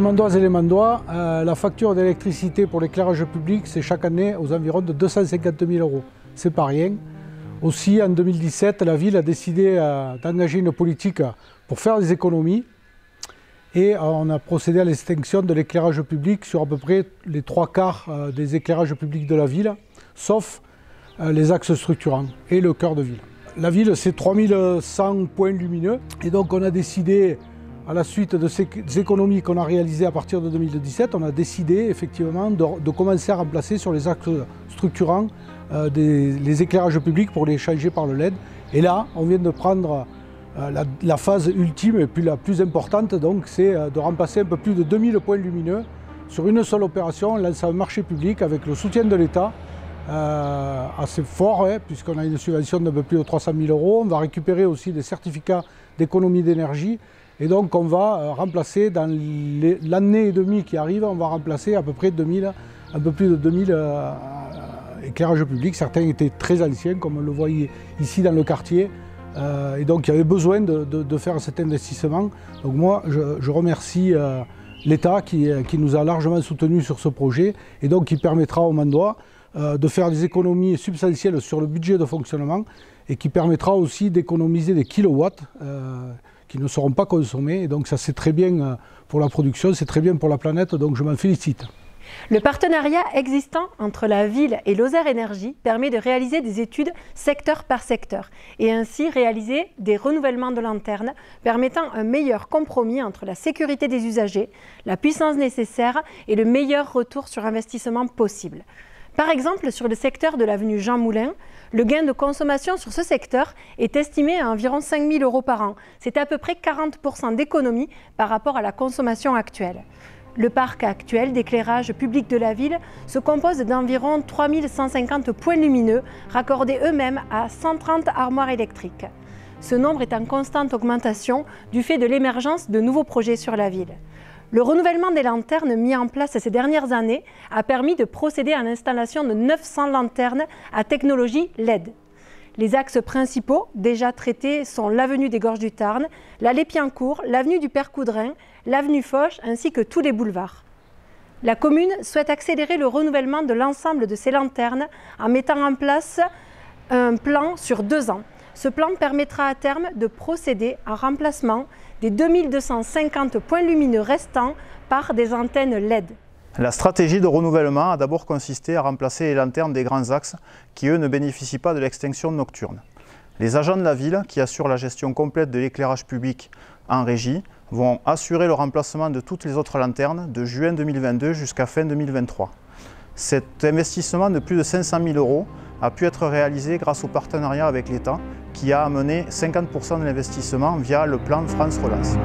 Mandoises et les Mandois, la facture d'électricité pour l'éclairage public, c'est chaque année aux environs de 250 000 €. C'est pas rien. Aussi, en 2017, la ville a décidé d'engager une politique pour faire des économies. Et on a procédé à l'extinction de l'éclairage public sur à peu près les 3/4 des éclairages publics de la ville, sauf les axes structurants et le cœur de ville. La ville, c'est 3100 points lumineux. Et donc, on a décidé, à la suite de ces économies qu'on a réalisées à partir de 2017, on a décidé effectivement de commencer à remplacer sur les axes structurants les éclairages publics pour les changer par le LED. Et là, on vient de prendre la phase ultime et puis la plus importante, donc c'est de remplacer un peu plus de 2000 points lumineux sur une seule opération. On lance un marché public avec le soutien de l'État assez fort, puisqu'on a une subvention d'un peu plus de 300 000 €. On va récupérer aussi des certificats d'économie d'énergie. Et donc on va remplacer dans l'année et demie qui arrive, on va remplacer à peu près un peu plus de 2000 éclairages publics. Certains étaient très anciens, comme on le voit ici dans le quartier. Et donc il y avait besoin de faire cet investissement. Donc moi je remercie l'État qui nous a largement soutenus sur ce projet et donc qui permettra aux Mandois de faire des économies substantielles sur le budget de fonctionnement et qui permettra aussi d'économiser des kilowatts qui ne seront pas consommés. Et donc ça c'est très bien pour la production, c'est très bien pour la planète, donc je m'en félicite. Le partenariat existant entre la ville et Lozère Énergie permet de réaliser des études secteur par secteur et ainsi réaliser des renouvellements de lanternes permettant un meilleur compromis entre la sécurité des usagers, la puissance nécessaire et le meilleur retour sur investissement possible. Par exemple, sur le secteur de l'avenue Jean Moulin, le gain de consommation sur ce secteur est estimé à environ 5 000 € par an. C'est à peu près 40% d'économie par rapport à la consommation actuelle. Le parc actuel d'éclairage public de la ville se compose d'environ 3150 points lumineux raccordés eux-mêmes à 130 armoires électriques. Ce nombre est en constante augmentation du fait de l'émergence de nouveaux projets sur la ville. Le renouvellement des lanternes mis en place ces dernières années a permis de procéder à l'installation de 900 lanternes à technologie LED. Les axes principaux déjà traités sont l'avenue des Gorges du Tarn, l'allée Piencourt, l'avenue du Père Coudrin, l'avenue Foch ainsi que tous les boulevards. La commune souhaite accélérer le renouvellement de l'ensemble de ces lanternes en mettant en place un plan sur 2 ans. Ce plan permettra à terme de procéder à remplacement des 2250 points lumineux restants par des antennes LED. La stratégie de renouvellement a d'abord consisté à remplacer les lanternes des grands axes qui, eux, ne bénéficient pas de l'extinction nocturne. Les agents de la ville, qui assurent la gestion complète de l'éclairage public en régie, vont assurer le remplacement de toutes les autres lanternes de juin 2022 jusqu'à fin 2023. Cet investissement de plus de 500 000 € a pu être réalisé grâce au partenariat avec l'État qui a amené 50% de l'investissement via le plan France Relance.